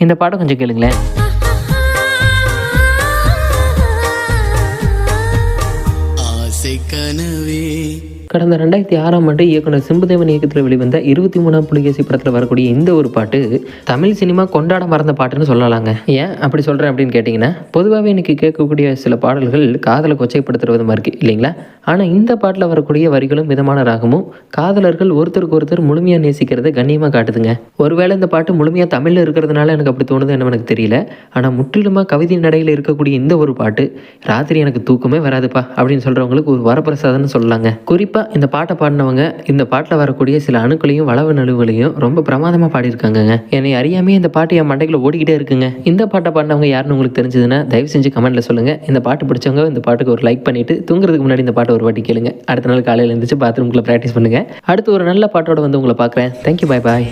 இந்த பாடம் கொஞ்சம் கேளுங்களேன். கடந்த 2006ஆம் ஆண்டு இயக்குனர் சிம்புதேவன் இயக்கத்தில் வெளிவந்த 23ஆம் புலிகேசி படத்தில் வரக்கூடிய இந்த ஒரு பாட்டு தமிழ் சினிமா கொண்டாட மறந்த பாட்டுன்னு சொல்லலாங்க. ஏன் அப்படி சொல்கிறேன் அப்படின்னு கேட்டிங்கன்னா, பொதுவாகவே இன்னைக்கு கேட்கக்கூடிய சில பாடல்கள் காதலை கொச்சைப்படுத்துறது மாதிரி இருக்கு இல்லைங்களா? ஆனால் இந்த பாட்டில் வரக்கூடிய வரிகளும் மிதமான ராகமும் காதலர்கள் ஒருத்தருக்கு ஒருத்தர் முழுமையாக நேசிக்கிறத கண்ணியமாக காட்டுதுங்க. ஒருவேளை இந்த பாட்டு முழுமையாக தமிழில் இருக்கிறதுனால எனக்கு அப்படி தோணுது என்ன எனக்கு தெரியல. ஆனால் முற்றிலுமாக கவிதை நடையில் இருக்கக்கூடிய இந்த ஒரு பாட்டு ராத்திரி எனக்கு தூக்கமே வராதுப்பா அப்படின்னு சொல்கிறவங்களுக்கு ஒரு வரப்பிரசாதம்னு சொல்லலாங்க. குறிப்பாக இந்த பாட்டை பாடினவங்க இந்த பாட்டில் வரக்கூடிய சில அணுக்களையும் வளவு நழுவுகளையும் ரொம்ப பிரமாதமாக பாடியிருக்காங்க. என்னை அறியாமே இந்த பாட்டு என் மண்டைக்குள்ள ஓடிக்கிட்டே இருக்குங்க. இந்த பாட்டை பாடினவங்க யாருன்னு உங்களுக்கு தெரிஞ்சதுன்னா தயவு செஞ்சு கமெண்ட்ல சொல்லுங்க. இந்த பாட்டு பிடிச்சவங்க இந்த பாட்டுக்கு ஒரு லைக் பண்ணிட்டு தூங்குறதுக்கு முன்னாடி இந்த பாட்டை ஒரு வாட்டி கேளுங்க. அடுத்த நாள் காலையில் எழுந்திரிச்சு பாத்ரூம்குள்ள ப்ராக்டிஸ் பண்ணுங்க. அடுத்து ஒரு நல்ல பாட்டோட வந்து உங்களை பார்க்குறேன். தேங்க்யூ, பாய் பாய்.